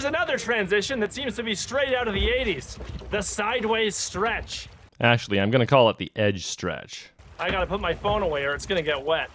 here's another transition that seems to be straight out of the 80s. The sideways stretch. Actually, I'm gonna call it the edge stretch. I gotta put my phone away or it's gonna get wet.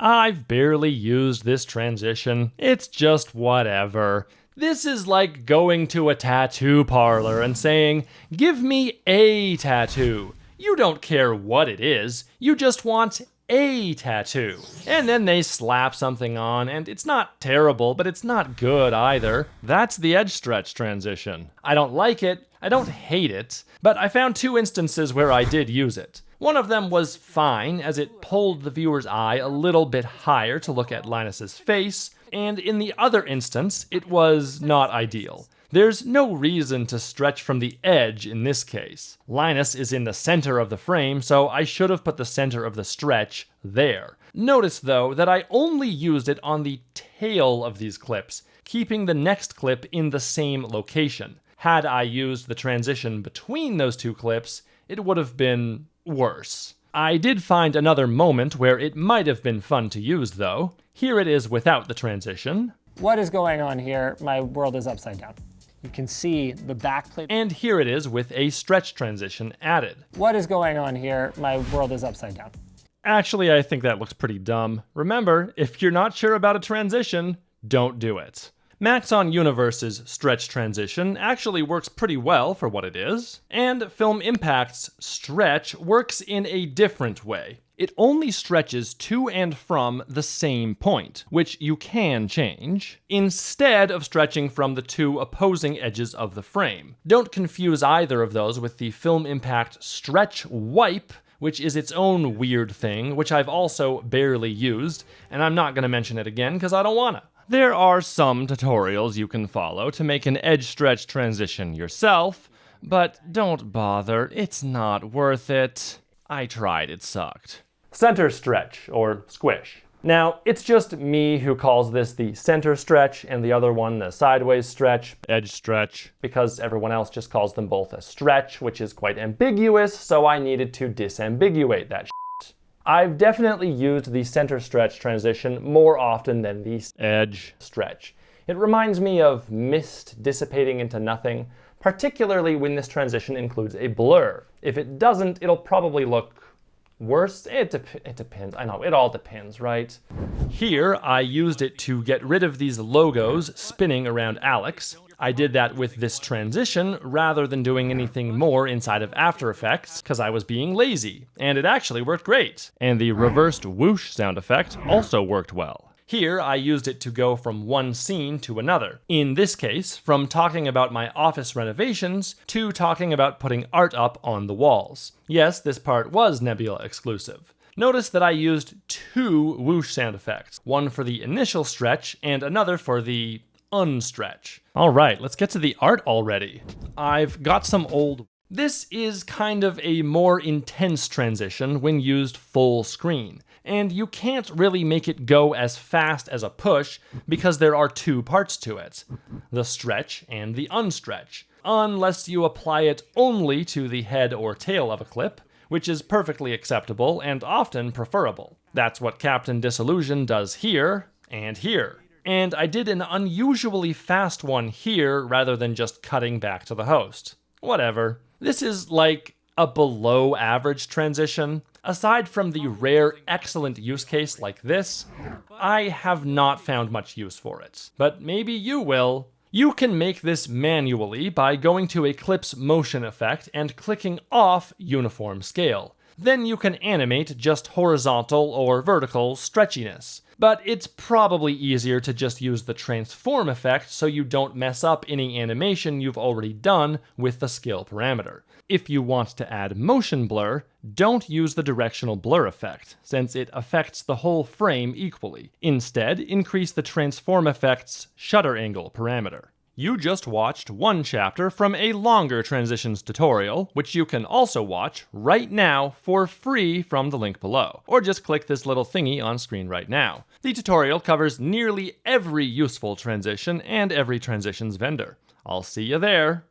I've barely used this transition. It's just whatever. This is like going to a tattoo parlor and saying, "Give me a tattoo." You don't care what it is, you just want a tattoo. And then they slap something on, and it's not terrible, but it's not good either. That's the edge stretch transition. I don't like it, I don't hate it, but I found 2 instances where I did use it. One of them was fine, as it pulled the viewer's eye a little bit higher to look at Linus's face, and in the other instance, it was not ideal. There's no reason to stretch from the edge in this case. Linus is in the center of the frame, so I should have put the center of the stretch there. Notice, though, that I only used it on the tail of these clips, keeping the next clip in the same location. Had I used the transition between those 2 clips, it would have been worse. I did find another moment where it might have been fun to use, though. Here it is without the transition. What is going on here? My world is upside down. You can see the backplate. And here it is with a stretch transition added. What is going on here? My world is upside down. Actually, I think that looks pretty dumb. Remember, if you're not sure about a transition, don't do it. Maxon Universe's stretch transition actually works pretty well for what it is, and Film Impact's stretch works in a different way. It only stretches to and from the same point, which you can change, instead of stretching from the 2 opposing edges of the frame. Don't confuse either of those with the Film Impact stretch wipe, which is its own weird thing, which I've also barely used, and I'm not going to mention it again because I don't want to. There are some tutorials you can follow to make an edge stretch transition yourself, but don't bother, it's not worth it. I tried, it sucked. Center stretch, or squish. Now, it's just me who calls this the center stretch and the other one the sideways stretch, edge stretch, because everyone else just calls them both a stretch, which is quite ambiguous, so I needed to disambiguate that shit. I've definitely used the center stretch transition more often than the edge stretch. It reminds me of mist dissipating into nothing, particularly when this transition includes a blur. If it doesn't, it'll probably look worse? It depends. I know, it all depends, right? Here, I used it to get rid of these logos spinning around Alex. I did that with this transition rather than doing anything more inside of After Effects because I was being lazy, and it actually worked great. And the reversed whoosh sound effect also worked well. Here, I used it to go from one scene to another. In this case, from talking about my office renovations to talking about putting art up on the walls. Yes, this part was Nebula exclusive. Notice that I used 2 whoosh sound effects, one for the initial stretch and another for the unstretch. All right, let's get to the art already. I've got some old... This is kind of a more intense transition when used full screen. And you can't really make it go as fast as a push because there are 2 parts to it, the stretch and the unstretch, unless you apply it only to the head or tail of a clip, which is perfectly acceptable and often preferable. That's what Captain Disillusion does here and here. And I did an unusually fast one here rather than just cutting back to the host. Whatever. This is like a below average transition. Aside from the rare excellent use case like this, I have not found much use for it. But maybe you will. You can make this manually by going to Eclipse Motion Effect and clicking off Uniform Scale. Then you can animate just horizontal or vertical stretchiness. But it's probably easier to just use the transform effect so you don't mess up any animation you've already done with the scale parameter. If you want to add motion blur, don't use the directional blur effect, since it affects the whole frame equally. Instead, increase the transform effect's shutter angle parameter. You just watched one chapter from a longer transitions tutorial, which you can also watch right now for free from the link below, or just click this little thingy on screen right now. The tutorial covers nearly every useful transition and every transitions vendor. I'll see you there.